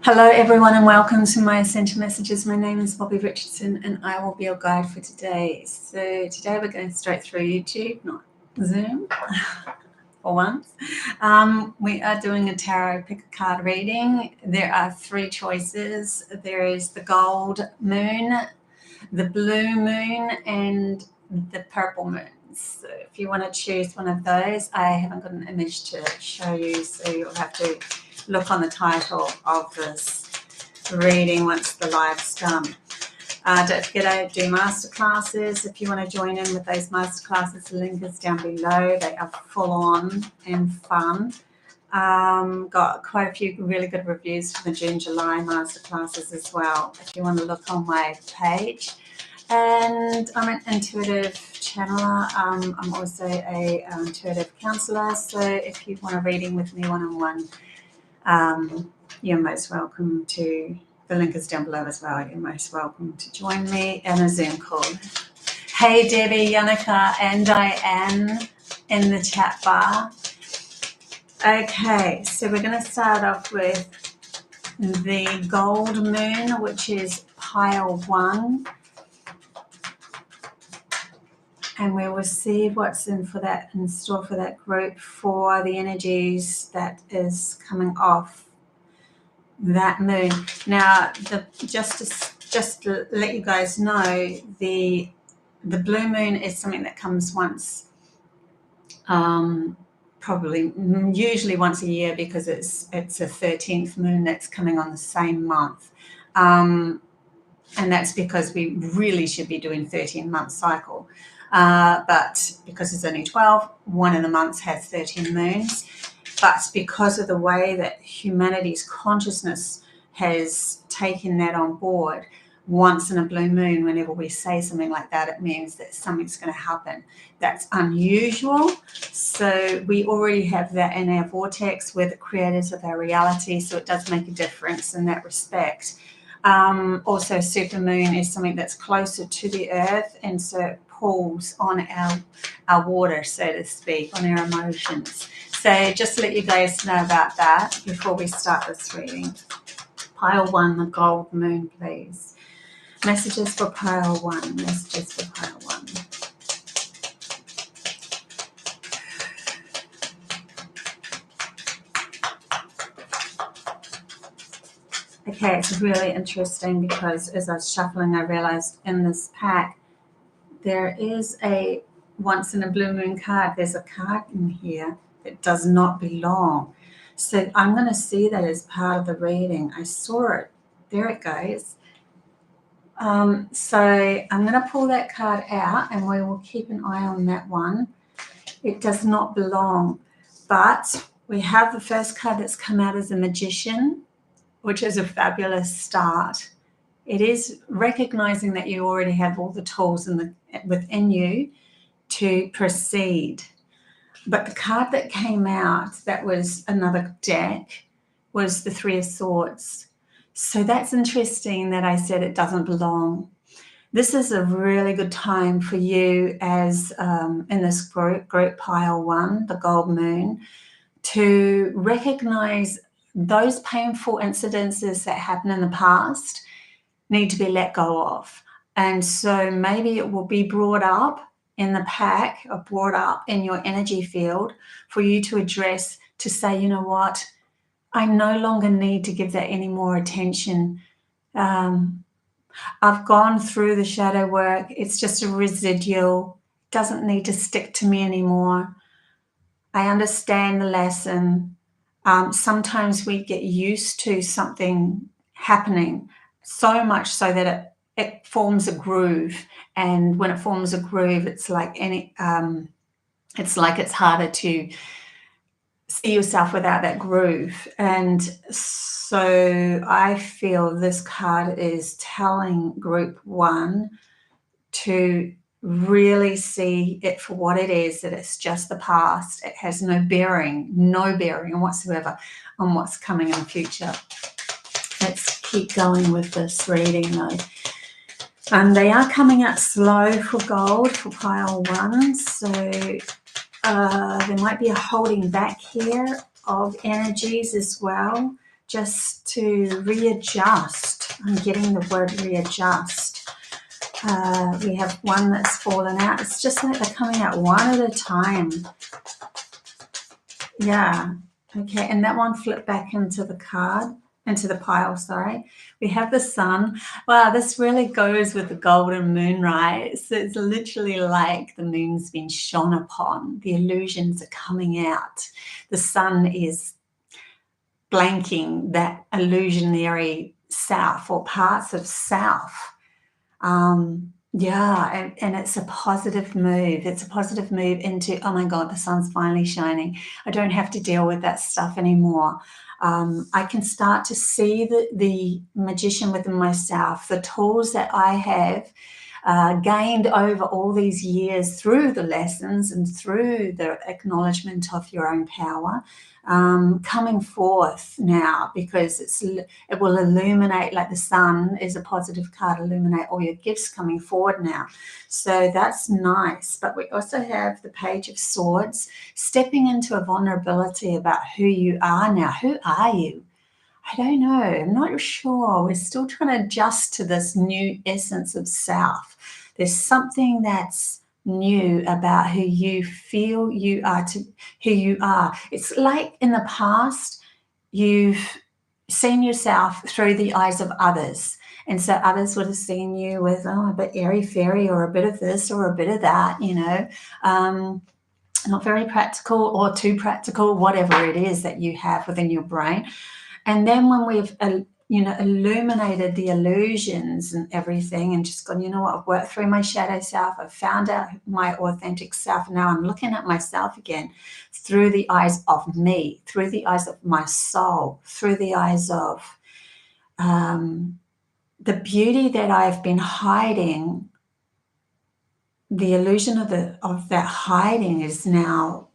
Hello everyone and welcome to my Ascension Messages. My name is Bobbie Richardson and I will be your guide for today. So today we're going straight through YouTube, not Zoom, for once. We are doing a tarot pick a card reading. There are three choices. There is the gold moon, the blue moon and the purple moon. So if you want to choose one of those, I haven't got an image to show you, so you'll have to look on the title of this reading once the live's done. Don't forget I do masterclasses. If you want to join in with those masterclasses, the link is down below. They are full on and fun. Got quite a few really good reviews for the June-July masterclasses as well, if you want to look on my page. And I'm an intuitive channeler. I'm also a intuitive counselor, so if you want a reading with me one-on-one, you're most welcome to, the link is down below as well, you're most welcome to join me in a Zoom call. Hey Debbie, Yannicka and Diane in the chat bar. Okay, so we're going to start off with the gold moon, which is pile 1. And we will see what's in store for that group for the energies that is coming off that moon. Now, just to let you guys know, the blue moon is something that comes once, usually once a year, because it's a 13th moon that's coming on the same month. And that's because we really should be doing 13-month cycle. But because it's only 12, one of the months has 13 moons. But because of the way that humanity's consciousness has taken that on board, once in a blue moon, whenever we say something like that, it means that something's going to happen. That's unusual. So we already have that in our vortex. We're the creators of our reality, so it does make a difference in that respect. Also, supermoon is something that's closer to the earth, and so it pulls on our water, so to speak, on our emotions. So just to let you guys know about that before we start this reading. Pile 1, the gold moon, please. Messages for pile 1. Messages for pile 1. Okay, it's really interesting because as I was shuffling, I realized in this pack there is a once in a blue moon card. There's a card in here that does not belong. So I'm going to see that as part of the reading. I saw it. There it goes. So I'm going to pull that card out and we will keep an eye on that one. It does not belong. But we have the first card that's come out as a magician, which is a fabulous start. It is recognizing that you already have all the tools within you to proceed. But the card that came out, that was another deck, was the Three of Swords. So that's interesting that I said it doesn't belong. This is a really good time for you as in this group pile 1, the gold moon, to recognize those painful incidences that happened in the past need to be let go of. And so maybe it will be brought up in the pack or brought up in your energy field for you to address, to say, you know what, I no longer need to give that any more attention. I've gone through the shadow work. It's just a residual. Doesn't need to stick to me anymore. I understand the lesson. Sometimes we get used to something happening so much so that it forms a groove, and when it forms a groove, it's like it's harder to see yourself without that groove. And so I feel this card is telling group 1 to really see it for what it is, that it's just the past. It has no bearing whatsoever on what's coming in the future. Let's keep going with this reading though. They are coming out slow for gold for pile 1, so there might be a holding back here of energies as well just to readjust. I'm getting the word readjust. We have one that's fallen out. It's just like they're coming out one at a time. Yeah. Okay. And that one flipped back into the card, into the pile, sorry. We have the sun. Wow, this really goes with the golden moon, right? So it's literally like the moon's been shone upon. The illusions are coming out. The sun is blanking that illusionary self or parts of self. Yeah, and it's a positive move. It's a positive move into, oh my God, the sun's finally shining. I don't have to deal with that stuff anymore. I can start to see the magician within myself, the tools that I have gained over all these years through the lessons and through the acknowledgement of your own power, coming forth now, because it will illuminate, like the sun is a positive card, illuminate all your gifts coming forward now. So that's nice. But we also have the Page of Swords, stepping into a vulnerability about who you are now. Who are you? I don't know. I'm not sure. We're still trying to adjust to this new essence of self. There's something that's new about who you feel you are, to who you are. It's like in the past, you've seen yourself through the eyes of others. And so others would have seen you with, oh, a bit airy-fairy or a bit of this or a bit of that, you know. Not very practical or too practical, whatever it is that you have within your brain. And then when we've, illuminated the illusions and everything and just gone, you know what, I've worked through my shadow self, I've found out my authentic self. Now I'm looking at myself again through the eyes of me, through the eyes of my soul, through the eyes of the beauty that I've been hiding. The illusion of that hiding is now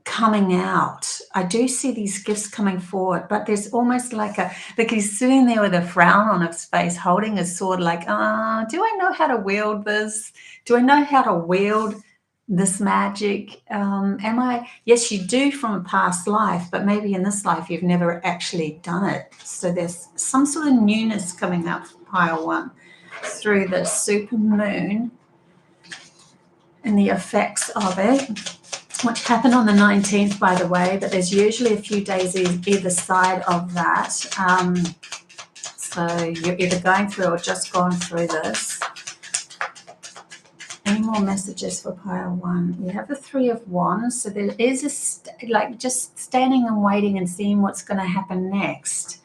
coming out. I do see these gifts coming forward, but there's almost like he's sitting there with a frown on his face, holding a sword, like, do I know how to wield this? Do I know how to wield this magic? Yes, you do from a past life, but maybe in this life you've never actually done it. So there's some sort of newness coming up for pile one through the super moon and the effects of it, which happened on the 19th, by the way, but there's usually a few days either side of that. So you're either going through or just gone through this. Any more messages for pile one? We have the Three of Wands. So there is just standing and waiting and seeing what's going to happen next.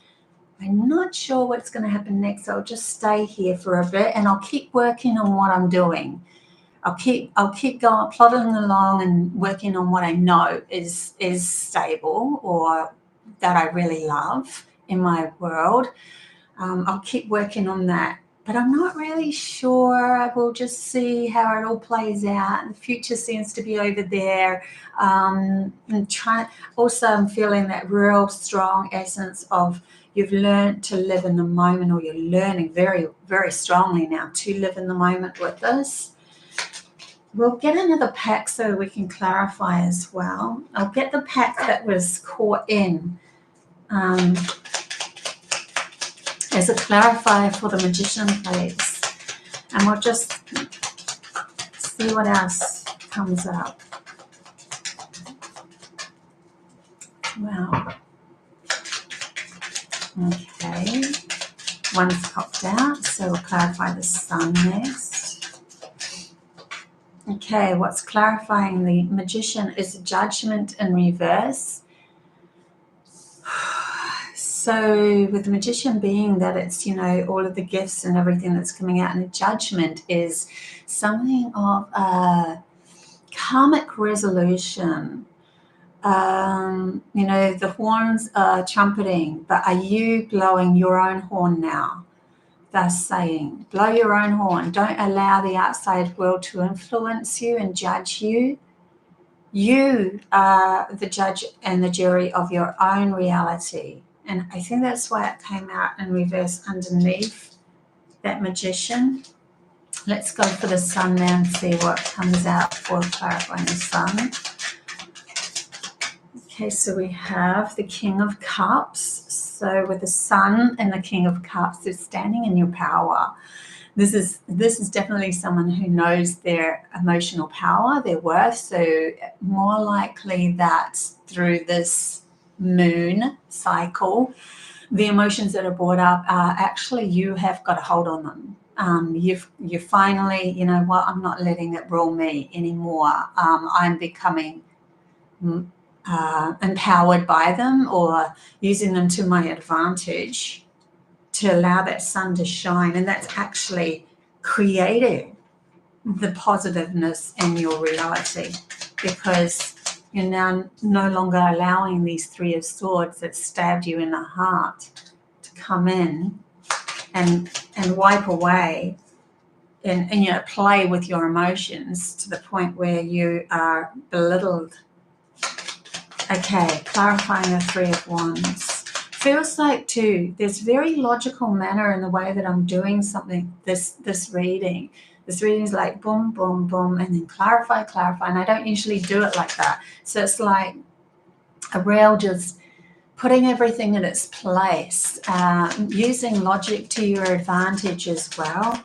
I'm not sure what's going to happen next. I'll just stay here for a bit and I'll keep working on what I'm doing. I'll keep going, plodding along and working on what I know is stable or that I really love in my world. I'll keep working on that, but I'm not really sure. I will just see how it all plays out. The future seems to be over there. I'm feeling that real strong essence of you've learned to live in the moment, or you're learning very, very strongly now to live in the moment with this. We'll get another pack so we can clarify as well. I'll get the pack that was caught in as a clarifier for the Magician, please. And we'll just see what else comes up. Wow. Okay. One's popped out, so we'll clarify the Sun next. Okay, what's clarifying the Magician is Judgment in reverse. So with the Magician being that it's, all of the gifts and everything that's coming out, and the Judgment is something of a karmic resolution. The horns are trumpeting, but are you blowing your own horn now? Thus saying, blow your own horn. Don't allow the outside world to influence you and judge you. You are the judge and the jury of your own reality. And I think that's why it came out in reverse underneath that Magician. Let's go for the Sun now and see what comes out for clarifying the Sun. Okay, so we have the King of Cups. So with the Sun and the King of Cups, they're standing in your power. This is definitely someone who knows their emotional power, their worth. So more likely that through this moon cycle, the emotions that are brought up are actually you have got a hold on them. You finally, you know what, I'm not letting it rule me anymore. I'm becoming empowered by them or using them to my advantage to allow that sun to shine. And that's actually creating the positiveness in your reality, because you're now no longer allowing these Three of Swords that stabbed you in the heart to come in and wipe away and you know, play with your emotions to the point where you are belittled. Okay, clarifying the Three of Wands. Feels like too, there's very logical manner in the way that I'm doing something, this reading. This reading is like boom, boom, boom, and then clarify, and I don't usually do it like that. So it's like a real just putting everything in its place, using logic to your advantage as well.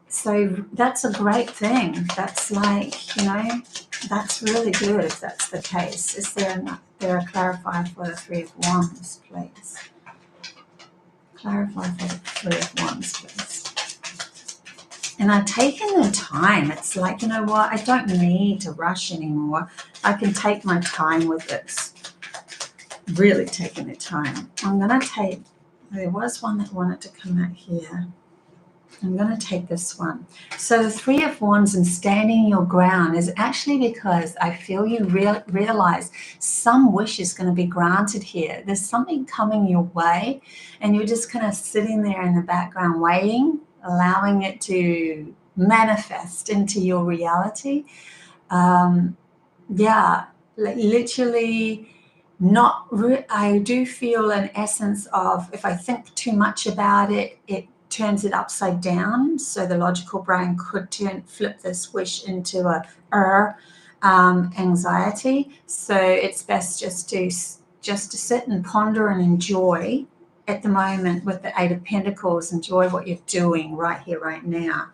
So that's a great thing. That's like, you know, that's really good if that's the case. Is there a clarifier for the Three of Wands, please? Clarify for the Three of Wands, please. And I've taken the time. It's like, you know what, I don't need to rush anymore. I can take my time with this. Really taking the time. I'm going to take, there was one that wanted to come out here. I'm going to take this one. So the Three of Wands and standing your ground is actually because I feel you realize some wish is going to be granted here. There's something coming your way and you're just kind of sitting there in the background waiting, allowing it to manifest into your reality. Yeah, like literally not, I do feel an essence of if I think too much about it, it turns it upside down. So the logical brain could flip this wish into a anxiety. So it's best just to sit and ponder and enjoy at the moment with the Eight of Pentacles. Enjoy what you're doing right here, right now.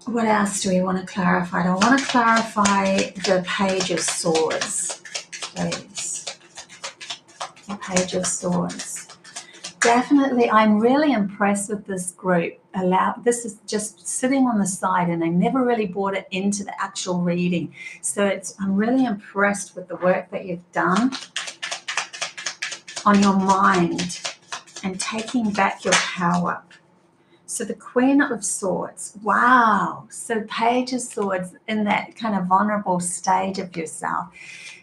What else do we want to clarify? I want to clarify the Page of Swords, please. The Page of Swords. Definitely, I'm really impressed with this group. This is just sitting on the side and I never really brought it into the actual reading. So I'm really impressed with the work that you've done on your mind and taking back your power. So the Queen of Swords, wow. So Page of Swords in that kind of vulnerable stage of yourself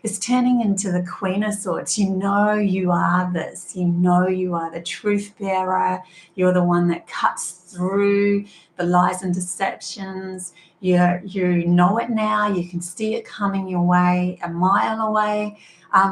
is turning into the Queen of Swords. You know you are this. You know you are the truth bearer. You're the one that cuts through the lies and deceptions. You know it now. You can see it coming your way a mile away.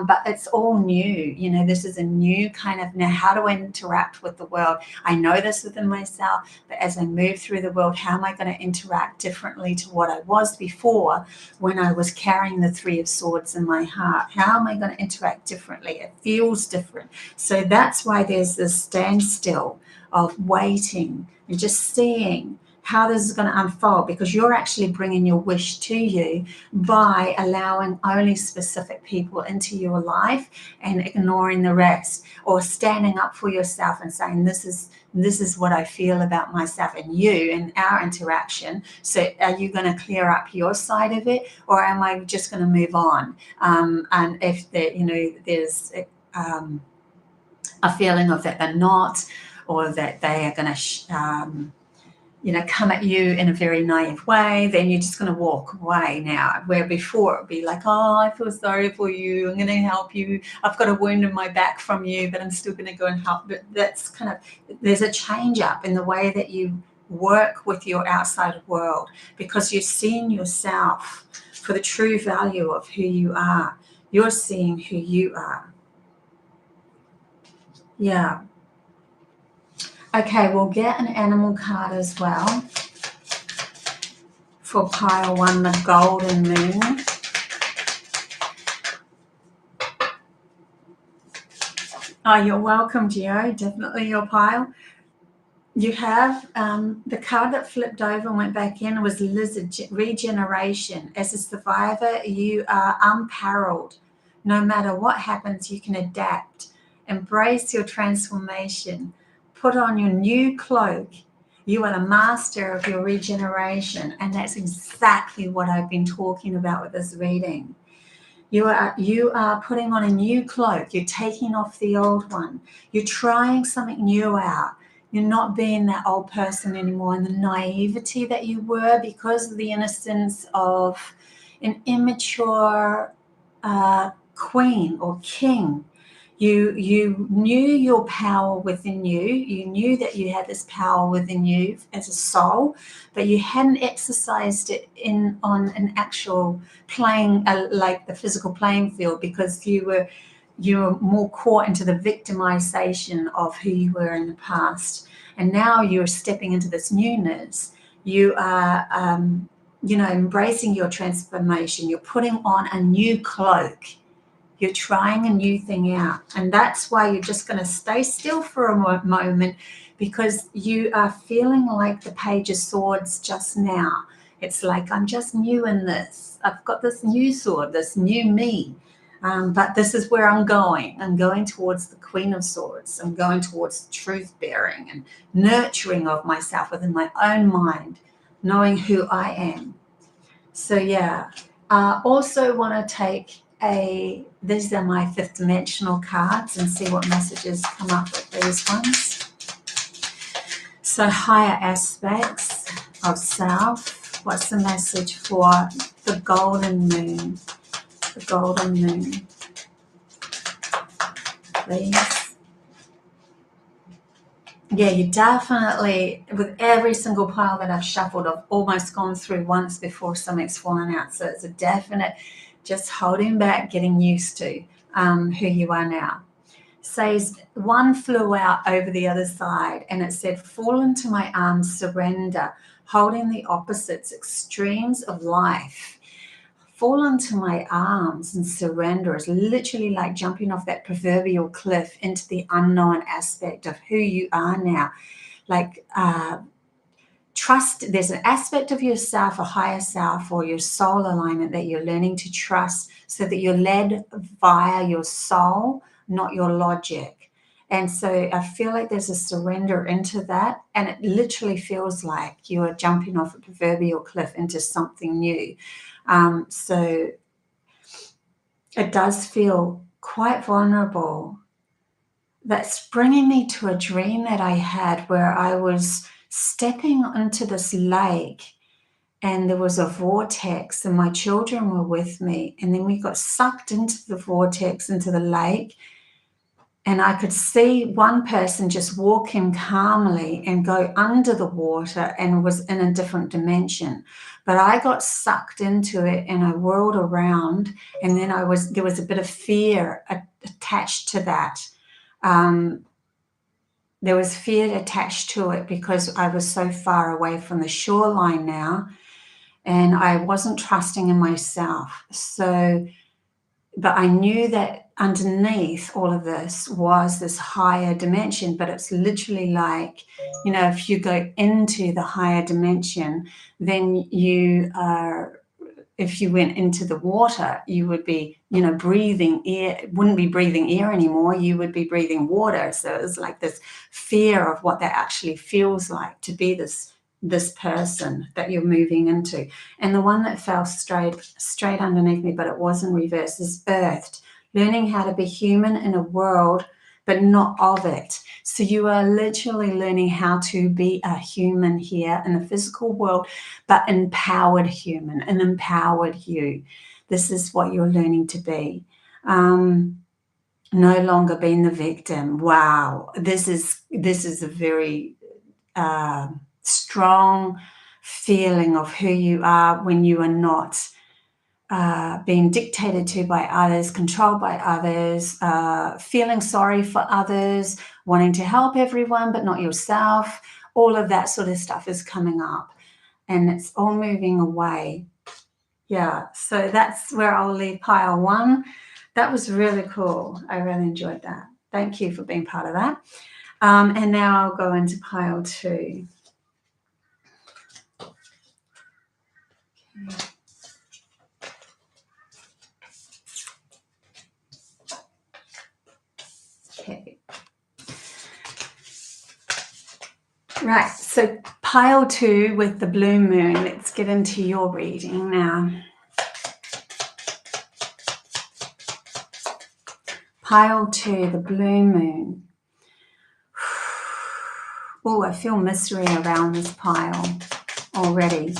But it's all new. You know, this is a new kind of, now how do I interact with the world? I know this within myself, but as I move through the world, how am I going to interact differently to what I was before when I was carrying the Three of Swords in my heart? How am I going to interact differently? It feels different. So that's why there's this standstill of waiting and just seeing how this is going to unfold, because you're actually bringing your wish to you by allowing only specific people into your life and ignoring the rest, or standing up for yourself and saying, this is what I feel about myself and you and our interaction. So are you going to clear up your side of it, or am I just going to move on? And if there's a feeling of that they're not, or that they are going to come at you in a very naive way, then you're just going to walk away now. Where before it would be like, oh, I feel sorry for you, I'm going to help you, I've got a wound in my back from you, but I'm still going to go and help. But that's kind of, there's a change up in the way that you work with your outside world, because you're seeing yourself for the true value of who you are. You're seeing who you are. Yeah. Okay, we'll get an animal card as well for pile 1, the golden moon. Oh, you're welcome, Gio. Definitely your pile. You have the card that flipped over and went back in was lizard regeneration. As a survivor, you are unparalleled. No matter what happens, you can adapt. Embrace your transformation. Put on your new cloak. You are the master of your regeneration. And that's exactly what I've been talking about with this reading. You are putting on a new cloak. You're taking off the old one. You're trying something new out. You're not being that old person anymore, and the naivety that you were because of the innocence of an immature queen or king. You knew your power within you. You knew that you had this power within you as a soul, but you hadn't exercised it on an actual playing, like the physical playing field, because you were more caught into the victimization of who you were in the past. And now you're stepping into this newness. You are, embracing your transformation. You're putting on a new cloak. You're trying a new thing out. And that's why you're just going to stay still for a moment, because you are feeling like the Page of Swords just now. It's like, I'm just new in this. I've got this new sword, this new me. But this is where I'm going. I'm going towards the Queen of Swords. I'm going towards truth bearing and nurturing of myself within my own mind, knowing who I am. So yeah, also want to take these are my 5th dimensional cards and see what messages come up with these ones. So higher aspects of self. What's the message for the golden moon? The golden moon, please. Yeah, you definitely, with every single pile that I've shuffled, I've almost gone through once before something's fallen out. So it's a definite just holding back, getting used to who you are now. Says one flew out over the other side, and it said, fall into my arms, surrender, holding the opposites, extremes of life. Fall into my arms and surrender is literally like jumping off that proverbial cliff into the unknown aspect of who you are now. Like trust, there's an aspect of yourself, a higher self, or your soul alignment that you're learning to trust, so that you're led via your soul, not your logic. And so I feel like there's a surrender into that, and it literally feels like you are jumping off a proverbial cliff into something new. So it does feel quite vulnerable. That's bringing me to a dream that I had where I was stepping into this lake, and there was a vortex, and my children were with me, and then we got sucked into the vortex, into the lake, and I could see one person just walk in calmly and go under the water and was in a different dimension. But I got sucked into it and I whirled around, and then there was a bit of fear attached to that. There was fear attached to it because I was so far away from the shoreline now, and I wasn't trusting in myself. So, but I knew that underneath all of this was this higher dimension, but it's literally like, if you go into the higher dimension, then you are, if you went into the water, you would be, breathing air, wouldn't be breathing air anymore, you would be breathing water. So it's like this fear of what that actually feels like to be this person that you're moving into. And the one that fell straight underneath me, but it was in reverse, is Earthed, learning how to be human in a world, but not of it. So you are literally learning how to be a human here in the physical world, but empowered human, an empowered you. This is what you're learning to be. No longer being the victim. Wow. This is a very strong feeling of who you are when you are not being dictated to by others, controlled by others, feeling sorry for others, wanting to help everyone but not yourself. All of that sort of stuff is coming up. and it's all moving away. Yeah, so that's where I'll leave pile 1. That was really cool. I really enjoyed that. Thank you for being part of that. And now I'll go into pile 2. Okay. Right, so pile 2 with the blue moon. Let's get into your reading now. Pile 2, the blue moon. Oh, I feel mystery around this pile already.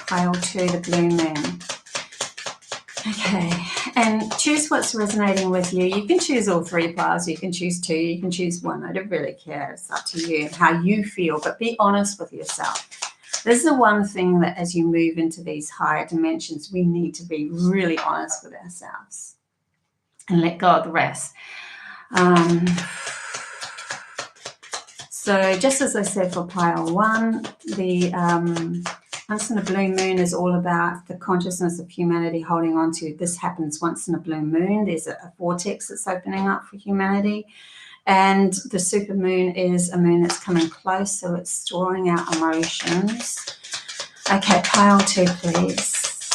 Pile 2, the blue moon. Okay, and choose what's resonating with you. You can choose all 3 piles. You can choose 2. You can choose 1. I don't really care. It's up to you and how you feel, but be honest with yourself. This is the one thing that as you move into these higher dimensions, we need to be really honest with ourselves and let go of the rest. So just as I said for pile 1, the once in a blue moon is all about the consciousness of humanity holding on to. This happens once in a blue moon. There's a vortex that's opening up for humanity. And the super moon is a moon that's coming close, so it's drawing out emotions. Okay, pile 2, please.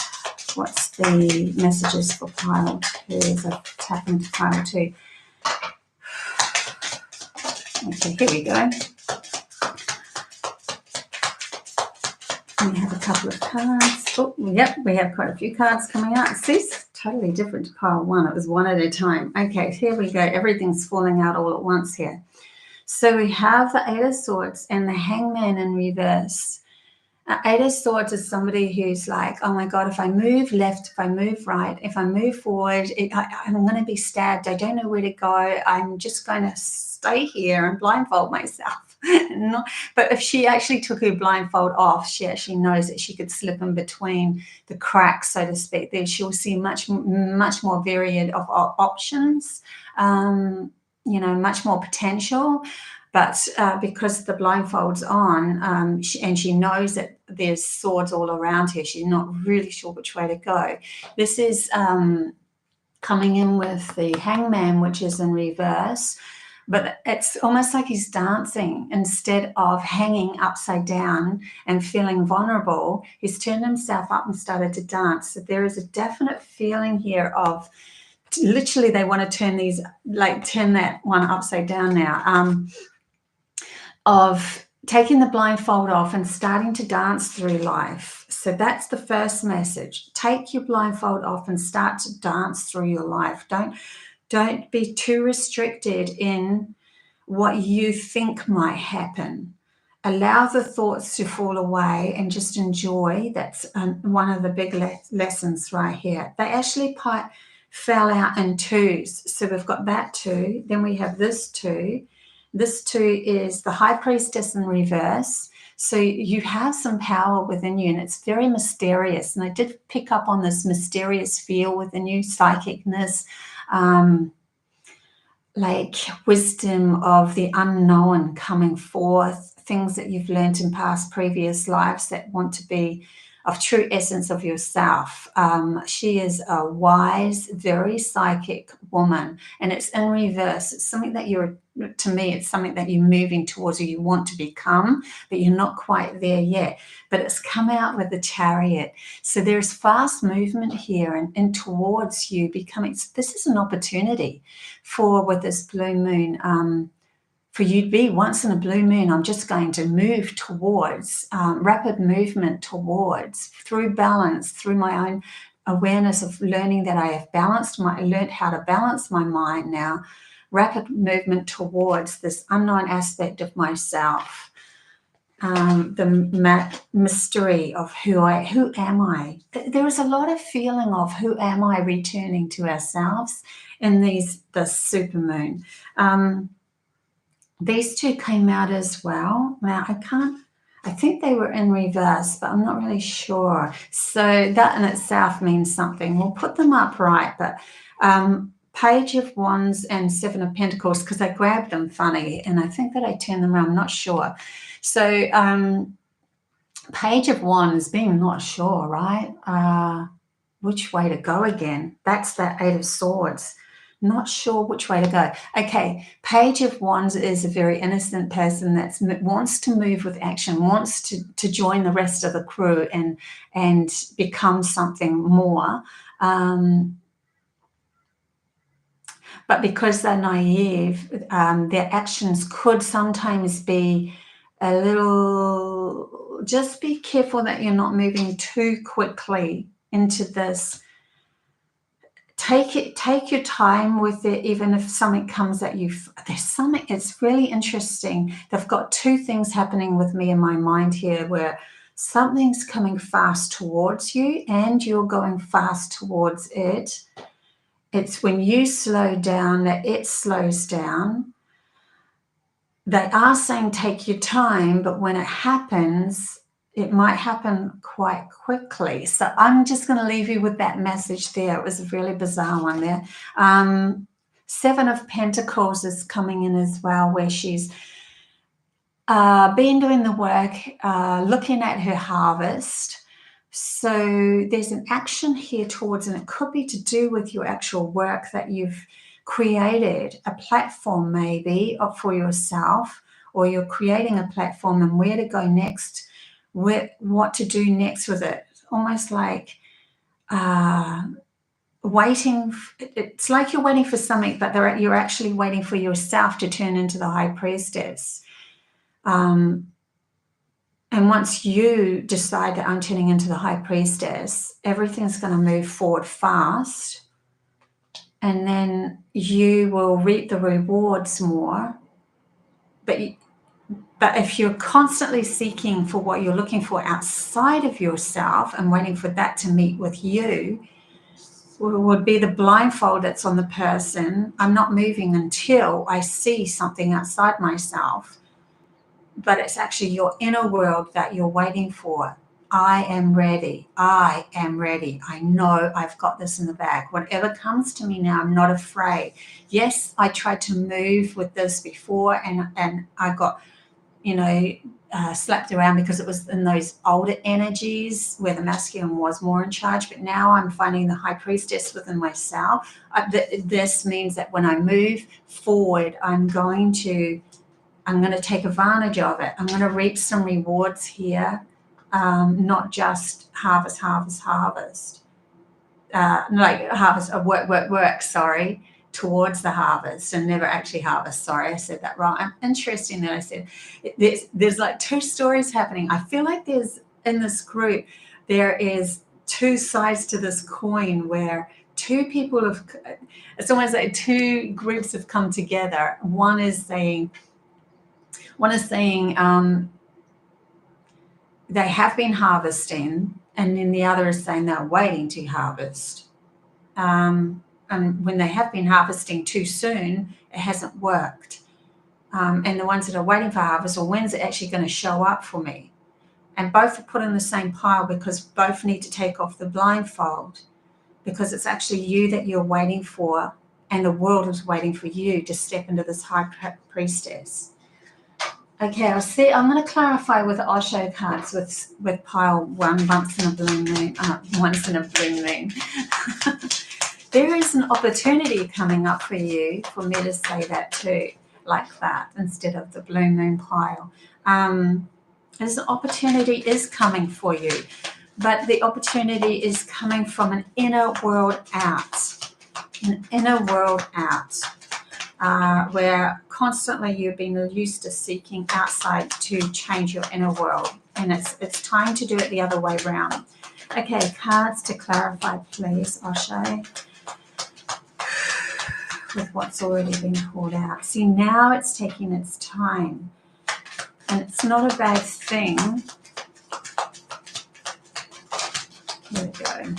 What's the messages for pile 2 as I tap into pile 2? Okay, here we go. We have a couple of cards. Oh, yep, we have quite a few cards coming out. See, it's totally different to pile 1. It was one at a time. Okay, here we go. Everything's falling out all at once here. So we have the 8 of Swords and the Hangman in reverse. 8 of Swords is somebody who's like, oh my God, if I move left, if I move right, if I move forward, I'm going to be stabbed. I don't know where to go. I'm just going to stay here and blindfold myself. But if she actually took her blindfold off, she actually knows that she could slip in between the cracks, so to speak. There she'll see much more varied of options, much more potential. But because the blindfold's on, and she knows that there's swords all around her, she's not really sure which way to go. This is coming in with the Hangman, which is in reverse. But it's almost like he's dancing. Instead of hanging upside down and feeling vulnerable, he's turned himself up and started to dance. So there is a definite feeling here of literally they want to turn that one upside down now, of taking the blindfold off and starting to dance through life. So that's the first message. Take your blindfold off and start to dance through your life. Don't be too restricted in what you think might happen. Allow the thoughts to fall away and just enjoy. That's one of the big lessons right here. They actually fell out in 2s. So we've got that 2. Then we have this 2. This 2 is the High Priestess in reverse. So you have some power within you, and it's very mysterious. And I did pick up on this mysterious feel within you, psychicness, like wisdom of the unknown coming forth, things that you've learned in past previous lives that want to be of true essence of yourself. She is a wise, very psychic woman, and it's in reverse. It's something that to me, it's something that you're moving towards or you want to become, but you're not quite there yet. But it's come out with the Chariot. So there's fast movement here and towards you becoming, this is an opportunity with this blue moon, for you to be once in a blue moon. I'm just going to move towards, rapid movement towards, through balance, through my own awareness of learning that I have learned how to balance my mind now, rapid movement towards this unknown aspect of myself, the mystery of who am I? There is a lot of feeling of who am I returning to ourselves in the supermoon. These 2 came out as well. Now, I think they were in reverse, but I'm not really sure. So that in itself means something. We'll put them up right, but Page of Wands and 7 of Pentacles, because I grabbed them funny, and I think that I turned them around. I'm not sure. So Page of Wands, being not sure, right? Which way to go again? That's the Eight of Swords. Not sure which way to go. Okay, Page of Wands is a very innocent person that wants to move with action, wants to join the rest of the crew and become something more. But because they're naive, their actions could sometimes be a little, just be careful that you're not moving too quickly into this. Take your time with it, even if something comes at you. There's something, it's really interesting. They've got two things happening with me in my mind here, where something's coming fast towards you and you're going fast towards it. It's when you slow down that it slows down. They are saying take your time, but when it happens, it might happen quite quickly. So I'm just going to leave you with that message there. It was a really bizarre one there. Seven of Pentacles is coming in as well, where she's been doing the work, looking at her harvest. So there's an action here towards, and it could be to do with your actual work that you've created, a platform maybe for yourself, or you're creating a platform and where to go next, what to do next with it. Almost like waiting. It's like you're waiting for something, but you're actually waiting for yourself to turn into the High Priestess. And once you decide that I'm turning into the High Priestess, everything's going to move forward fast. And then you will reap the rewards more. But if you're constantly seeking for what you're looking for outside of yourself and waiting for that to meet with you, would be the blindfold that's on the person. I'm not moving until I see something outside myself. But it's actually your inner world that you're waiting for. I am ready. I am ready. I know I've got this in the bag. Whatever comes to me now, I'm not afraid. Yes, I tried to move with this before and I got, slapped around because it was in those older energies where the masculine was more in charge. But now I'm finding the High Priestess within myself. This means that when I move forward, I'm going to take advantage of it. I'm going to reap some rewards here, not just harvest, like harvest of work, towards the harvest and never actually harvest. Sorry, I said that wrong. Interesting that I said there's like two stories happening. I feel like in this group, there is two sides to this coin where two people it's almost like two groups have come together. One is saying they have been harvesting, and then the other is saying they're waiting to harvest. And when they have been harvesting too soon, it hasn't worked. And the ones that are waiting for harvest, or when's it actually going to show up for me? And both are put in the same pile because both need to take off the blindfold, because it's actually you that you're waiting for, and the world is waiting for you to step into this High Priestess. Okay, I'm going to clarify with Osho cards with pile one, once in a blue moon. There is an opportunity coming up for you, for me to say that too, like that, instead of the blue moon pile. There's an opportunity is coming for you, but the opportunity is coming from an inner world out. Where constantly you've been used to seeking outside to change your inner world, and it's time to do it the other way around. Okay, cards to clarify, please, Osho, with what's already been called out. See, now it's taking its time, and it's not a bad thing. Here we go.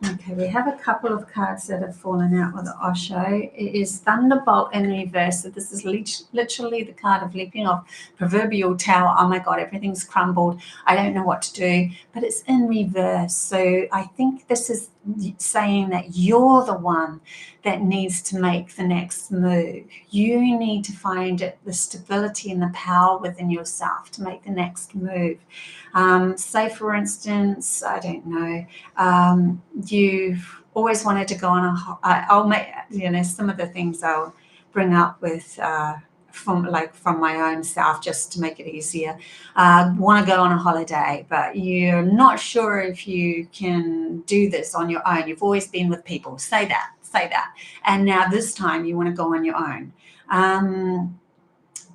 Okay, we have a couple of cards that have fallen out with the Osho. It is Thunderbolt in reverse. So this is literally the card of leaping off proverbial tower. Oh my God, everything's crumbled. I don't know what to do, but it's in reverse. So I think this is saying that you're the one that needs to make the next move. You need to find the stability and the power within yourself to make the next move. Say, for instance, I don't know, you've always wanted to go on I'll make, some of the things I'll bring up with from my own self just to make it easier. Want to go on a holiday, but you're not sure if you can do this on your own. You've always been with people. Say that. And now this time you want to go on your own.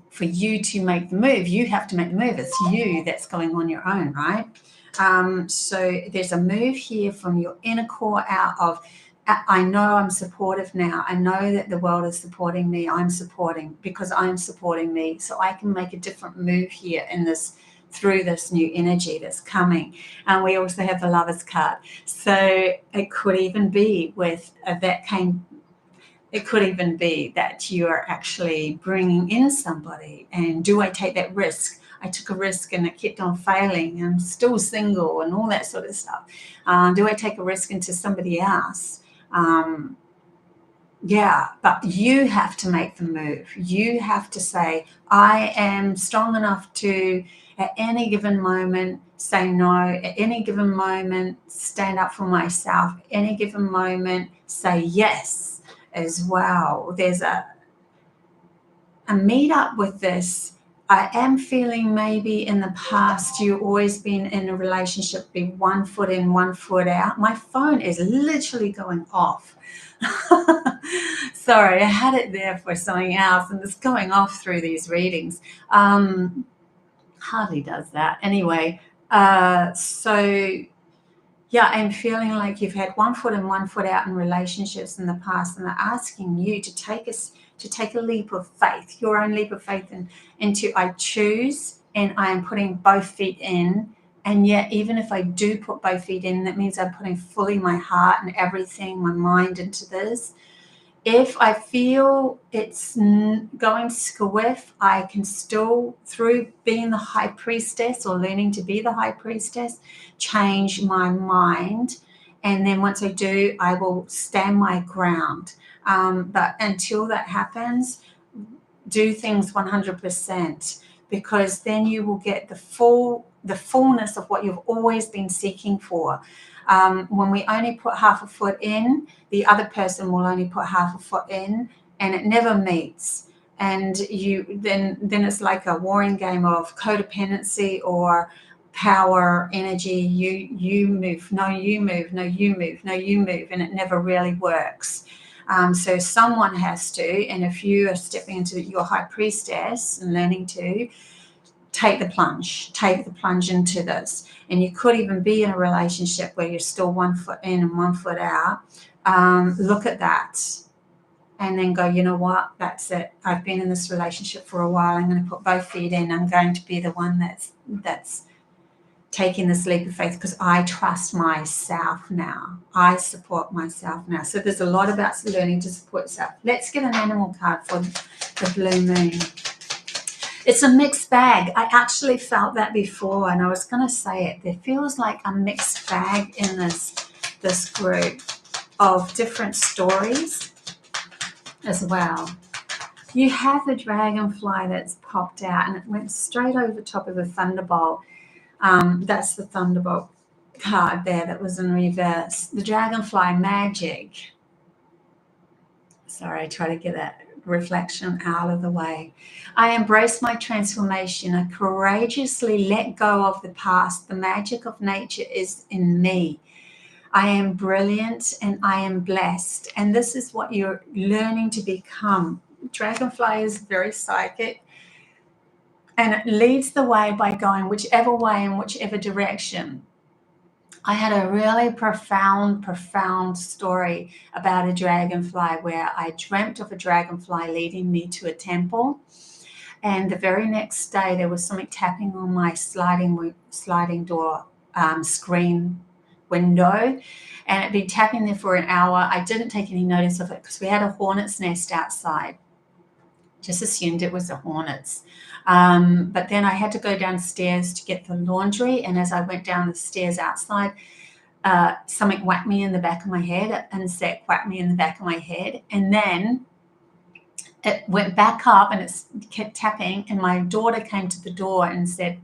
For you to make the move, you have to make the move. It's you that's going on your own, right? So there's a move here from your inner core out of, I know I'm supportive now. I know that the world is supporting me. I'm supporting because I'm supporting me. So I can make a different move here in this, through this new energy that's coming. And we also have the Lover's card. So it could even be with it could even be that you are actually bringing in somebody. And do I take that risk? I took a risk and it kept on failing. I'm still single and all that sort of stuff. Do I take a risk into somebody else? Yeah, but you have to make the move. You have to say, I am strong enough to, at any given moment, say no. At any given moment, stand up for myself. At any given moment, say yes as well. There's a meet up with this. I am feeling maybe in the past you've always been in a relationship, be 1 foot in, 1 foot out. My phone is literally going off. Sorry, I had it there for something else and it's going off through these readings. Hardly does that. Anyway, so yeah, I'm feeling like you've had 1 foot in, 1 foot out in relationships in the past, and they're asking you to take a leap of faith, your own leap of faith, into I choose, and I am putting both feet in. And yet, even if I do put both feet in, that means I'm putting fully my heart and everything, my mind into this. If I feel it's going squiff, I can still, through being the high priestess or learning to be the high priestess, change my mind. And then once I do, I will stand my ground. But until that happens, do things 100%, because then you will get the fullness of what you've always been seeking for. When we only put half a foot in, the other person will only put half a foot in, and it never meets. And then it's like a warring game of codependency or power energy. You move, no you move, no you move, no you move, and it never really works. So someone has to, and if you are stepping into your high priestess and learning to take the plunge into this. And you could even be in a relationship where you're still 1 foot in and 1 foot out. Look at that and then go, you know what, that's it. I've been in this relationship for a while. I'm going to put both feet in. I'm going to be the one that's taking this leap of faith because I trust myself now. I support myself now. So there's a lot about learning to support yourself. Let's get an animal card for the blue moon. It's a mixed bag. I actually felt that before, and I was going to say it. There feels like a mixed bag in this group of different stories as well. You have a dragonfly that's popped out, and it went straight over top of a thunderbolt. That's the thunderbolt card there that was in reverse. The dragonfly magic. Sorry, I try to get that reflection out of the way. I embrace my transformation. I courageously let go of the past. The magic of nature is in me. I am brilliant and I am blessed. And this is what you're learning to become. Dragonfly is very psychic. And it leads the way by going whichever way in whichever direction. I had a really profound story about a dragonfly where I dreamt of a dragonfly leading me to a temple. And the very next day, there was something tapping on my sliding door screen window, and it'd been tapping there for an hour. I didn't take any notice of it because we had a hornet's nest outside. Just assumed it was the hornets. But then I had to go downstairs to get the laundry, and as I went down the stairs outside, something whacked me in the back of my head, and Seth whacked me in the back of my head, and then it went back up and it kept tapping, and my daughter came to the door and said,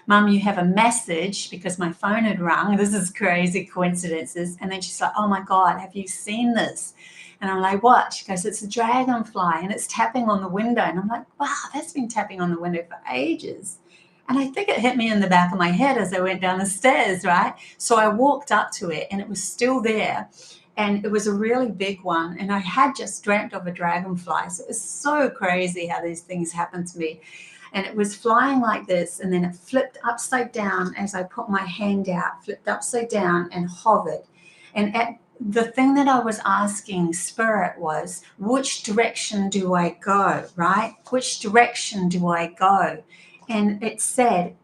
"Mum, you have a message," because my phone had rung. This is crazy coincidences. And then she's like, "Oh my God, have you seen this?" And I'm like, "What?" She goes, "It's a dragonfly and it's tapping on the window." And I'm like, wow, that's been tapping on the window for ages. And I think it hit me in the back of my head as I went down the stairs, right? So I walked up to it and it was still there. And it was a really big one. And I had just dreamt of a dragonfly. So it was so crazy how these things happen to me. And it was flying like this. And then it flipped upside down as I put my hand out, flipped upside down and hovered. And the thing that I was asking Spirit was, which direction do I go, right? Which direction do I go? And it said,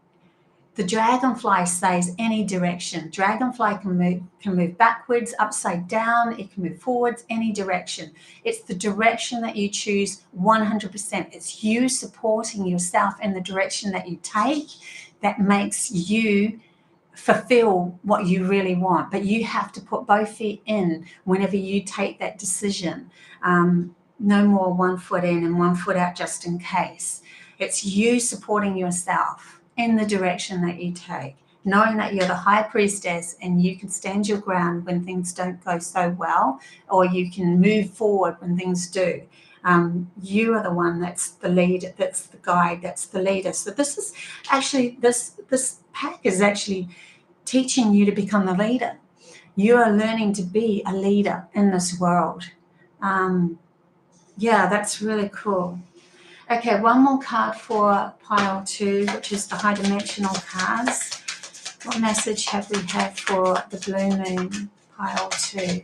the dragonfly says any direction. Dragonfly can move backwards, upside down. It can move forwards, any direction. It's the direction that you choose 100%. It's you supporting yourself in the direction that you take that makes you fulfill what you really want. But you have to put both feet in whenever you take that decision. No more 1 foot in and 1 foot out just in case. It's you supporting yourself in the direction that you take, knowing that you're the high priestess and you can stand your ground when things don't go so well, or you can move forward when things do. You are the one that's the lead, that's the guide, that's the leader. So this is actually, this pack is actually teaching you to become the leader. You are learning to be a leader in this world. Yeah, that's really cool. Okay, one more card for pile 2, which is the high dimensional cards. What message have we had for the blue moon, pile 2?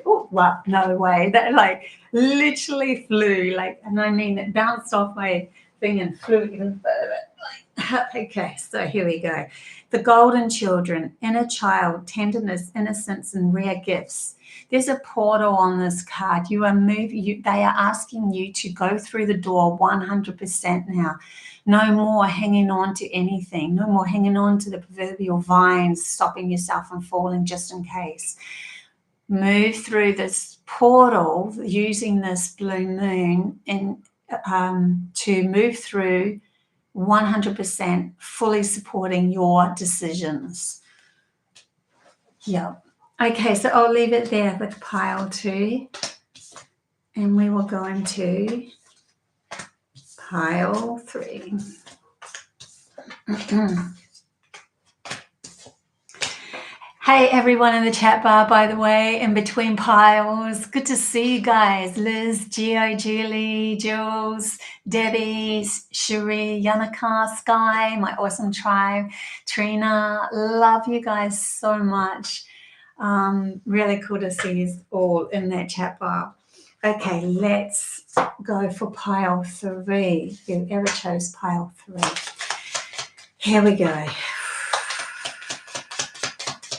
Oh, well, no way. That like literally flew, like, and I mean, it bounced off my thing and flew even further. Okay, so here we go. The golden children, inner child, tenderness, innocence, and rare gifts. There's a portal on this card. You are moving. They are asking you to go through the door 100% now. No more hanging on to anything. No more hanging on to the proverbial vines, stopping yourself from falling just in case. Move through this portal using this blue moon and to move through 100%, fully supporting your decisions. Yeah. Okay, so I'll leave it there with pile 2. And we will go into pile 3. Hey, everyone in the chat bar, by the way, in between piles. Good to see you guys. Liz, Gio, Julie, Jules, Debbie, Cherie, Yannicka, Sky, my awesome tribe, Trina. Love you guys so much. Really cool to see you all in that chat bar. Okay, let's go for pile 3. Whoever chose pile 3. Here we go.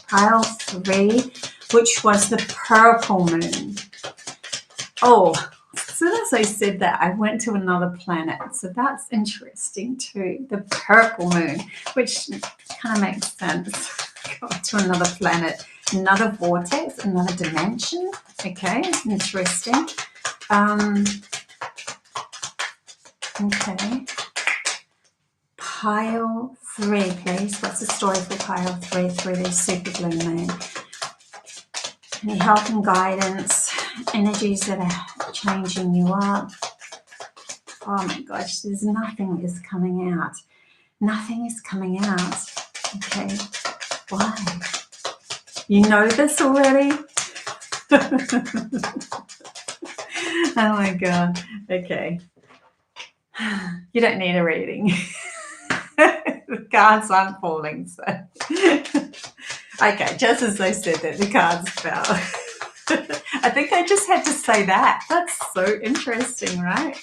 Pile 3, which was the purple moon. Oh, as soon as I said that, I went to another planet. So that's interesting too. The purple moon, which kind of makes sense. Go to another planet, another vortex, another dimension. Okay, interesting. Okay. Pile 3, please. What's the story for pile 3 through this super blue moon? Any help and guidance, energies that are changing you up. Oh my gosh, there's nothing is coming out. Nothing is coming out. Okay, why? You know this already? Oh my God. Okay. You don't need a reading. The cards aren't falling, so. Okay, just as I said that, the cards fell. I think I just had to say that. That's so interesting, right?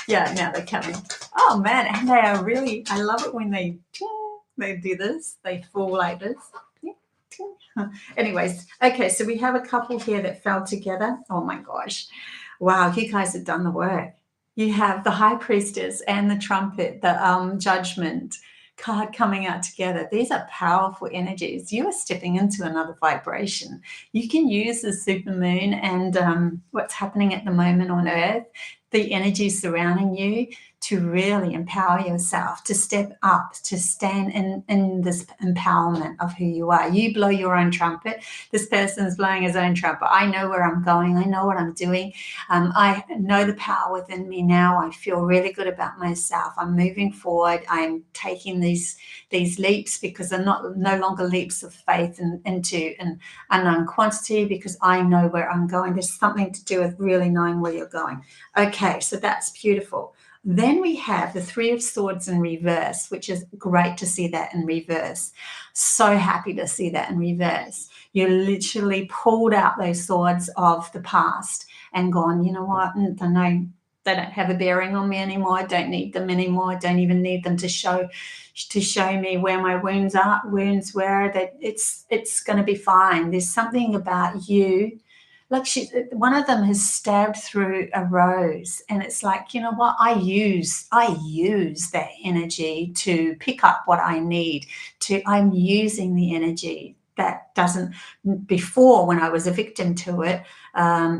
Yeah, now they're coming. Oh man, and they are really, I love it when they They do this. They fall like this. Anyways, okay, so we have a couple here that fell together. Oh my gosh. Wow, you guys have done the work. You have the High Priestess and the Trumpet, the Judgment card coming out together. These are powerful energies. You are stepping into another vibration. You can use the supermoon and what's happening at the moment on Earth, the energy surrounding you, to really empower yourself, to step up, to stand in this empowerment of who you are. You blow your own trumpet. This person's blowing his own trumpet. I know where I'm going. I know what I'm doing. I know the power within me now. I feel really good about myself. I'm moving forward. I'm taking these leaps because they're no longer leaps of faith into an unknown quantity, because I know where I'm going. There's something to do with really knowing where you're going. Okay, so that's beautiful. Then we have the Three of Swords in reverse, which is great to see that in reverse. So happy to see that in reverse. You literally pulled out those swords of the past and gone, you know what, they don't have a bearing on me anymore. I don't need them anymore. I don't even need them to show me where my wounds were. That it's going to be fine. There's something about you. Look, one of them has stabbed through a rose, and it's like, you know what? I use that energy to pick up what I need. I'm using the energy that doesn't. Before, when I was a victim to it,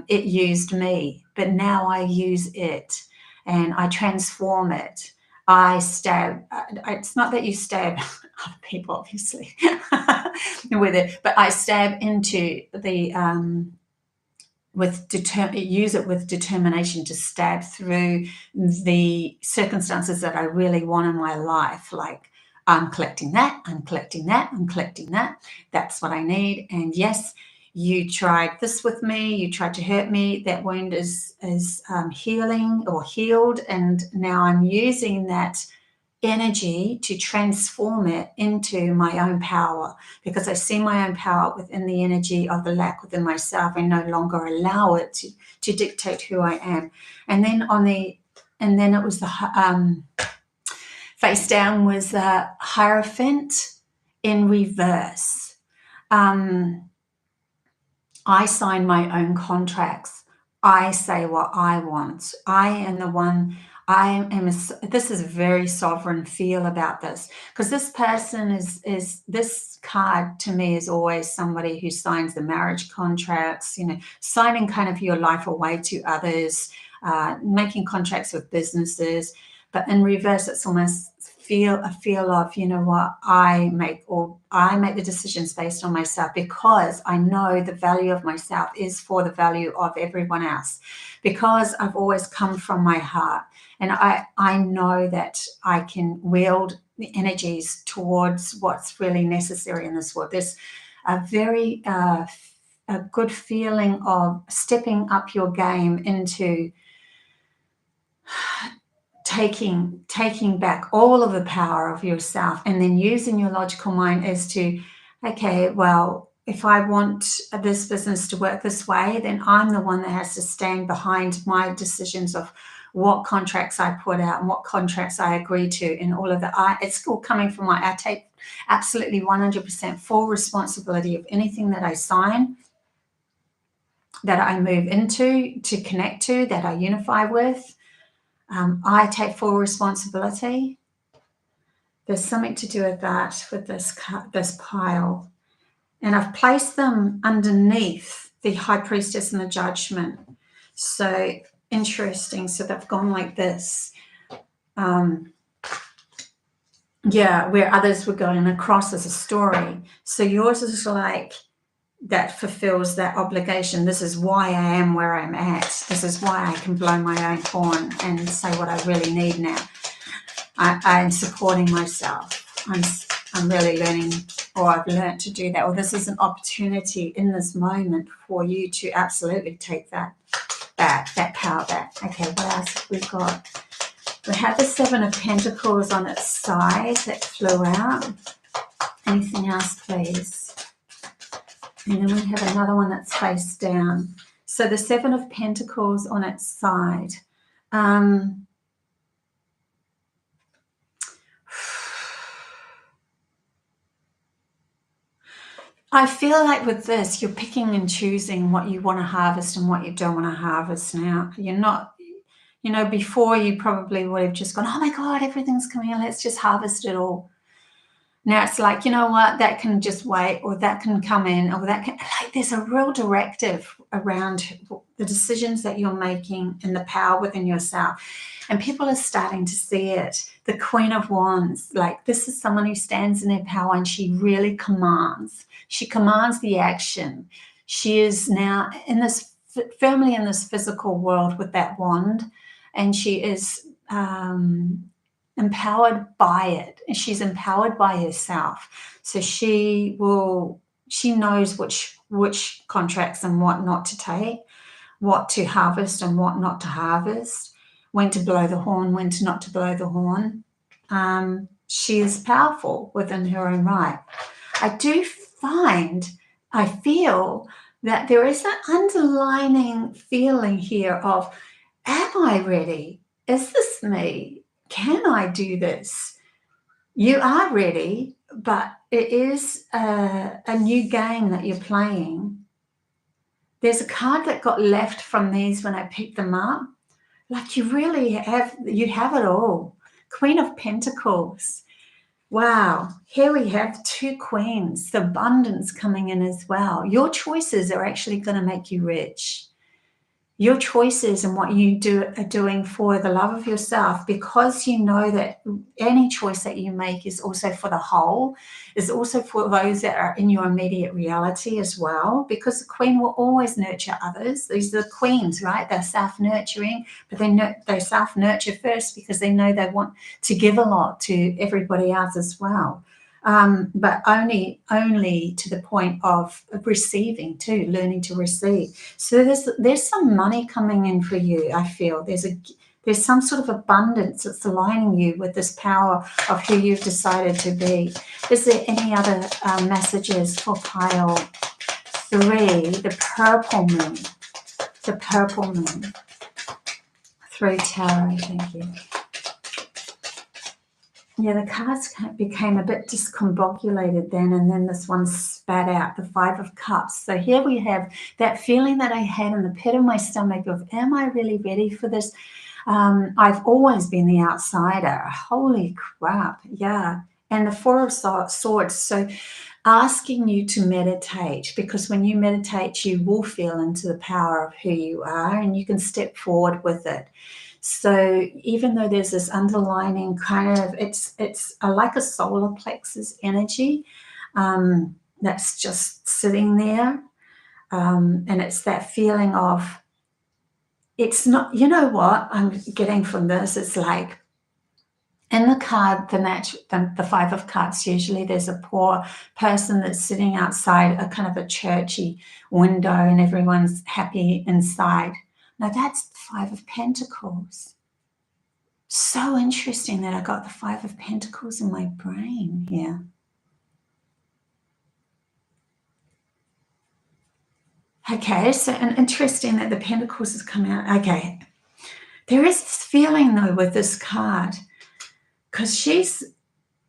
it used me, but now I use it, and I transform it. I stab. It's not that you stab other people, obviously, with it, but I stab into the. Use it with determination to stab through the circumstances that I really want in my life. Like, I'm collecting that, I'm collecting that, I'm collecting that. That's what I need. And yes, you tried this with me, you tried to hurt me. That wound is healing or healed, and now I'm using that energy to transform it into my own power, because I see my own power within the energy of the lack within myself. I no longer allow it to dictate who I am. And then it was the face down was the Hierophant in reverse. I sign my own contracts. I say what I want. I am the one. This is a very sovereign feel about this, because this person is this card to me is always somebody who signs the marriage contracts, signing kind of your life away to others, making contracts with businesses. But in reverse, it's almost a feel of, you know what, I make the decisions based on myself, because I know the value of myself is for the value of everyone else, because I've always come from my heart, and I know that I can wield the energies towards what's really necessary in this world. There's a very a good feeling of stepping up your game into taking back all of the power of yourself, and then using your logical mind as to, okay, well, if I want this business to work this way, then I'm the one that has to stand behind my decisions of what contracts I put out and what contracts I agree to, and all of that. It's all coming from I take absolutely 100% full responsibility of anything that I sign, that I move into, to connect to, that I unify with. I take full responsibility. There's something to do with that, with this pile. And I've placed them underneath the High Priestess and the Judgment. So interesting. So they've gone like this. Where others were going across as a story. So yours is like, that fulfills that obligation. This is why I am where I'm at. This is why I can blow my own horn and say what I really need now. I'm supporting myself. I'm really learning, or I've learned to do that. Or this is an opportunity in this moment for you to absolutely take that power back. Okay, what else have we got? We have the Seven of Pentacles on its side that flew out. Anything else, please? And then we have another one that's face down. So the Seven of Pentacles on its side. I feel like with this, you're picking and choosing what you want to harvest and what you don't want to harvest now. You're not, before you probably would have just gone, oh my God, everything's coming in, let's just harvest it all. Now it's like, you know what, that can just wait, or that can come in, or that can, like, there's a real directive around the decisions that you're making and the power within yourself. And people are starting to see it. The Queen of Wands, like, this is someone who stands in her power and she really commands. She commands the action. She is now in this, firmly in this physical world with that wand, and she is empowered by it. And she's empowered by herself. So she knows which contracts and what not to take, what to harvest and what not to harvest, when to blow the horn, when to not to blow the horn. She is powerful within her own right. I feel that there is an underlining feeling here of, am I ready? Is this me? Can I do this? You are ready, but it is a new game that you're playing. There's a card that got left from these when I picked them up. Like, you have it all. Queen of Pentacles. Wow. Here we have two queens, the abundance coming in as well. Your choices are actually going to make you rich. Your choices and what you are doing for the love of yourself, because you know that any choice that you make is also for the whole, is also for those that are in your immediate reality as well, because the Queen will always nurture others. These are the queens, right? They're self-nurturing, but they self-nurture first because they know they want to give a lot to everybody else as well. But only to the point of receiving too, learning to receive. So there's some money coming in for you. I feel there's some sort of abundance that's aligning you with this power of who you've decided to be. Is there any other messages for pile 3, the purple moon? The purple moon. 3 tarot, thank you. Yeah, the cards became a bit discombobulated then, and then this one spat out, the 5 of Cups. So here we have that feeling that I had in the pit of my stomach of, am I really ready for this? I've always been the outsider. Holy crap, yeah. And the 4 of Swords. So asking you to meditate, because when you meditate, you will feel into the power of who you are, and you can step forward with it. So even though there's this underlining kind of, it's like a solar plexus energy that's just sitting there. And it's that feeling of, it's not, you know what I'm getting from this? It's like, in the card, the 5 of Cups, usually there's a poor person that's sitting outside a kind of a churchy window and everyone's happy inside. Now that's the 5 of Pentacles. So interesting that I got the 5 of Pentacles in my brain here. Okay, so and interesting that the Pentacles has come out. Okay, there is this feeling though with this card, because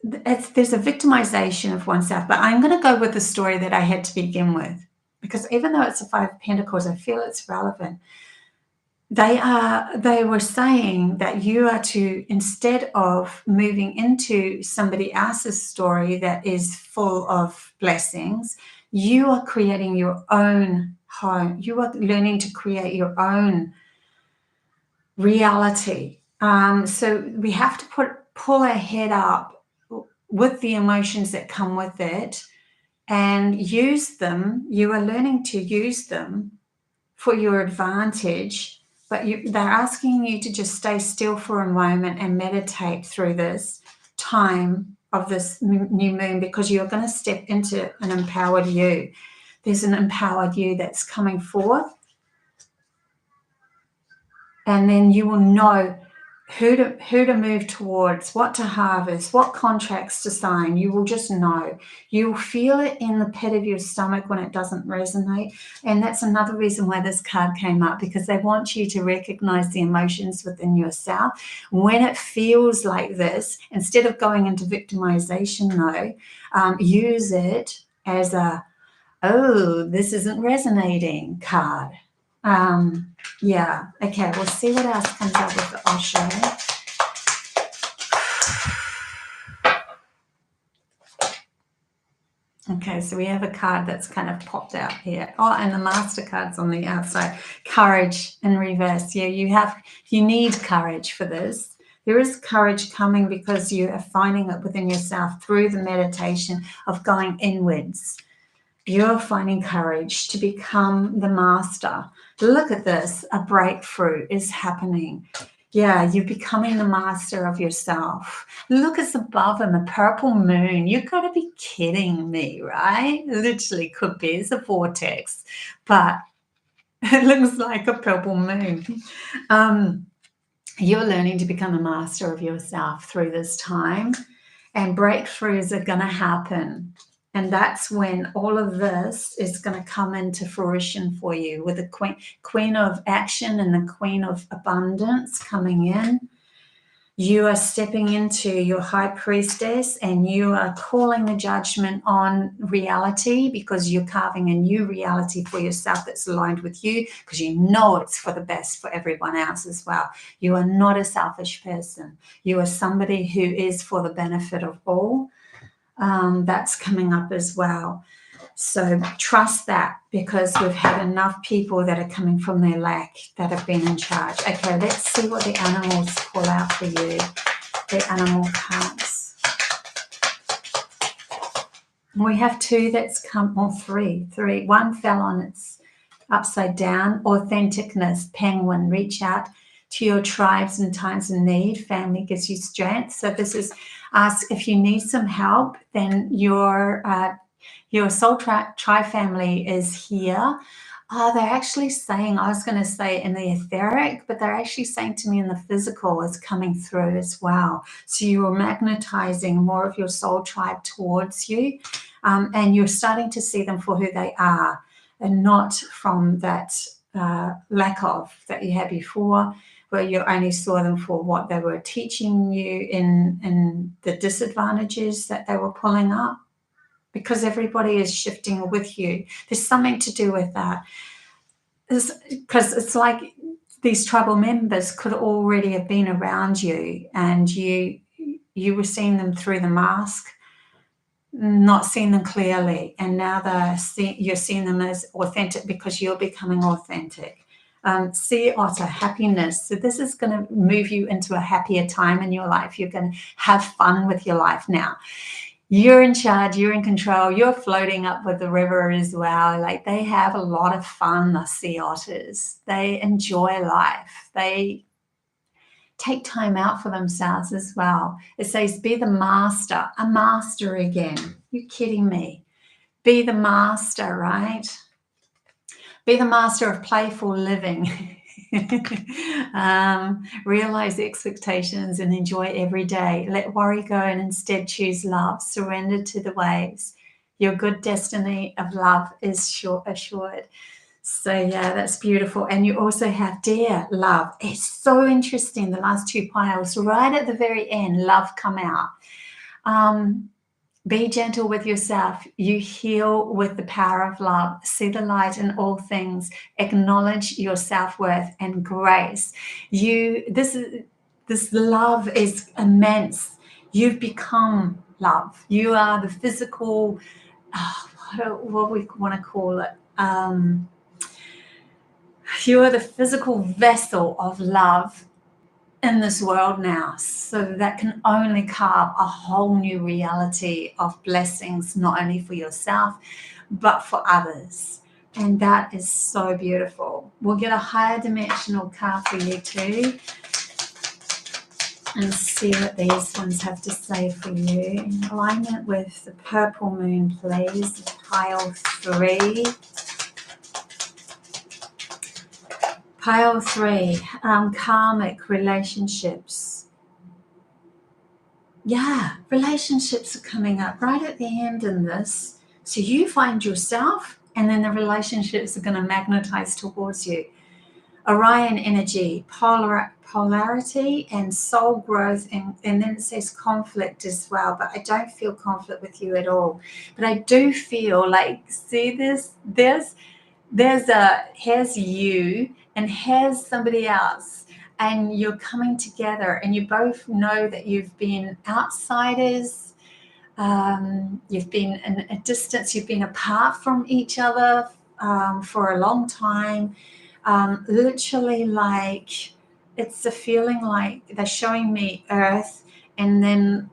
there's a victimization of oneself, but I'm going to go with the story that I had to begin with, because even though it's a 5 of Pentacles, I feel it's relevant. They were saying that you are to, instead of moving into somebody else's story that is full of blessings, you are creating your own home. You are learning to create your own reality. So we have to pull our head up with the emotions that come with it and use them. You are learning to use them for your advantage, but they're asking you to just stay still for a moment and meditate through this time of this new moon, because you're going to step into an empowered you. There's an empowered you that's coming forth, and then you will know who to move towards, what to harvest, what contracts to sign. You will just know. You'll feel it in the pit of your stomach when it doesn't resonate. And that's another reason why this card came up, because they want you to recognize the emotions within yourself. When it feels like this, instead of going into victimization, use it as a, Oh, this isn't resonating card. Yeah, okay, we'll see what else comes up with the Osho. Okay, so we have a card that's kind of popped out here. Oh, and the Master card's on the outside. Courage in reverse. Yeah, you need courage for this. There is courage coming because you are finding it within yourself through the meditation of going inwards. You're finding courage to become the master. Look at this. A breakthrough is happening. Yeah, you're becoming the master of yourself. Look, it's above him, a purple moon. You've got to be kidding me, right? Literally could be. It's a vortex, but it looks like a purple moon. You're learning to become a master of yourself through this time, and breakthroughs are going to happen. And that's when all of this is going to come into fruition for you, with the queen of action and the queen of abundance coming in. You are stepping into your high priestess, and you are calling the judgment on reality, because you're carving a new reality for yourself that's aligned with you, because you know it's for the best for everyone else as well. You are not a selfish person. You are somebody who is for the benefit of all. That's coming up as well. So trust that, because we've had enough people that are coming from their lack that have been in charge. Okay, let's see what the animals call out for you. The animal cards. We have two that's come, or three. One fell on its upside down. Authenticness, penguin. Reach out to your tribes in times of need. Family gives you strength. So this is ask if you need some help, then your soul tribe family is here. They're actually saying, I was going to say in the etheric, but they're actually saying to me in the physical is coming through as well. So you are magnetizing more of your soul tribe towards you, and you're starting to see them for who they are, and not from that lack of that you had before, where you only saw them for what they were teaching you in the disadvantages that they were pulling up. Because everybody is shifting with you. There's something to do with that. Because it's like these tribal members could already have been around you, and you were seeing them through the mask, not seeing them clearly, and now you're seeing them as authentic because you're becoming authentic. Sea otter, happiness. So this is going to move you into a happier time in your life. You're going to have fun with your life now. You're in charge, you're in control, you're floating up with the river as well. Like, they have a lot of fun, the sea otters. They enjoy life. They take time out for themselves as well. It says, be the master, a master again. You're kidding me. Be the master, right? Be the master of playful living. Realize expectations and enjoy every day. Let worry go and instead choose love. Surrender to the waves. Your good destiny of love is assured. So yeah, that's beautiful. And you also have dear love. It's so interesting. The last two piles right at the very end, love come out. Be gentle with yourself. You heal with the power of love. See the light in all things. Acknowledge your self-worth and grace. This love is immense. You've become love. You are the physical, what we want to call it. You are the physical vessel of love in this world now, so that can only carve a whole new reality of blessings, not only for yourself but for others. And that is so beautiful. We'll get a higher dimensional card for you too, and see what these ones have to say for you in alignment with the purple moon, please. Pile 3. Pile 3, karmic relationships. Yeah, relationships are coming up right at the end in this. So you find yourself, and then the relationships are going to magnetize towards you. Orion energy, polarity and soul growth, and then it says conflict as well, but I don't feel conflict with you at all. But I do feel like, see this, here's you and here's somebody else, and you're coming together, and you both know that you've been outsiders, you've been in a distance, you've been apart from each other for a long time. Literally, like, it's a feeling like they're showing me Earth, and then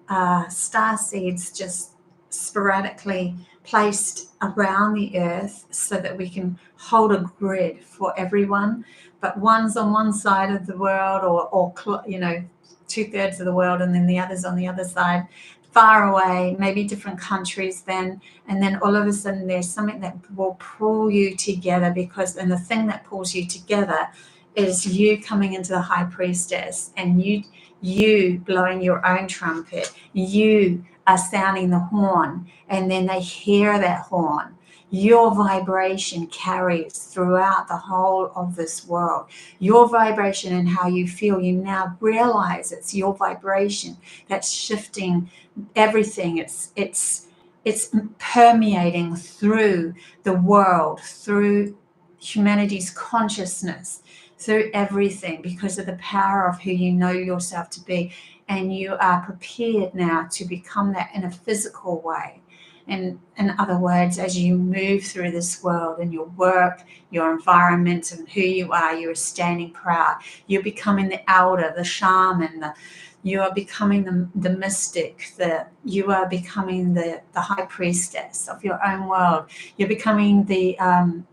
star seeds just sporadically placed around the Earth so that we can hold a grid for everyone. But one's on one side of the world, or 2/3 of the world, and then the others on the other side, far away, maybe different countries then. And then all of a sudden there's something that will pull you together, and the thing that pulls you together is you coming into the high priestess, and you blowing your own trumpet, you are sounding the horn, and then they hear that horn. Your vibration carries throughout the whole of this world. Your vibration and how you feel, you now realize it's your vibration that's shifting everything. It's permeating through the world, through humanity's consciousness, through everything, because of the power of who you know yourself to be. And you are prepared now to become that in a physical way. And in other words, as you move through this world and your work, your environment, and who you are, you're standing proud. You're becoming the elder, the shaman, you are becoming the mystic, you are becoming the high priestess of your own world. You're becoming the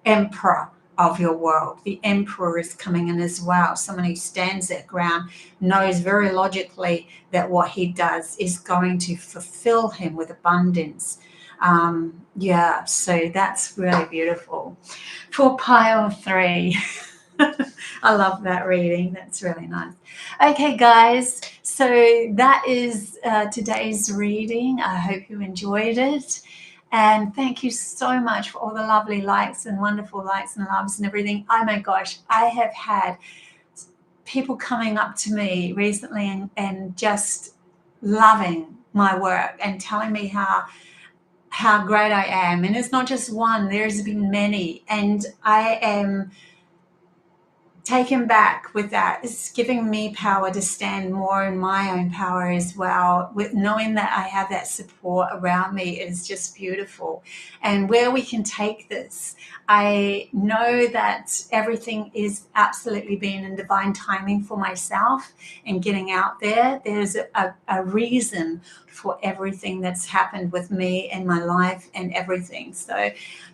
emperor of your world. The emperor is coming in as well. Someone who stands that ground, knows very logically that what he does is going to fulfill him with abundance. So that's really beautiful. For pile 3. I love that reading. That's really nice. Okay, guys, so that is today's reading. I hope you enjoyed it. And thank you so much for all the lovely likes and wonderful likes and loves and everything. Oh my gosh, I have had people coming up to me recently and just loving my work and telling me how great I am. And it's not just one, there's been many. And I am taken back with that. It's giving me power to stand more in my own power as well. With knowing that I have that support around me is just beautiful. And where we can take this, I know that everything is absolutely being in divine timing for myself and getting out there. There's a reason for everything that's happened with me and my life and everything. So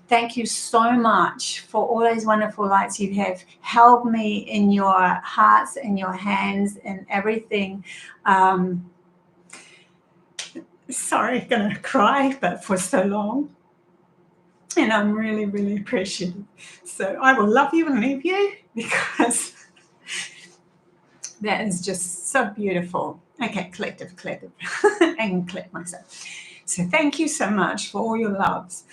thank you so much for all those wonderful lights. You have held me in your hearts and your hands and everything. Sorry, gonna cry, but for so long. And I'm really, really appreciative. So I will love you and leave you, because that is just so beautiful. Okay, collective, and collect myself. So thank you so much for all your loves.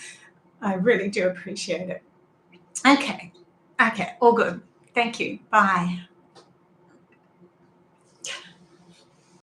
I really do appreciate it. Okay, all good. Thank you. Bye.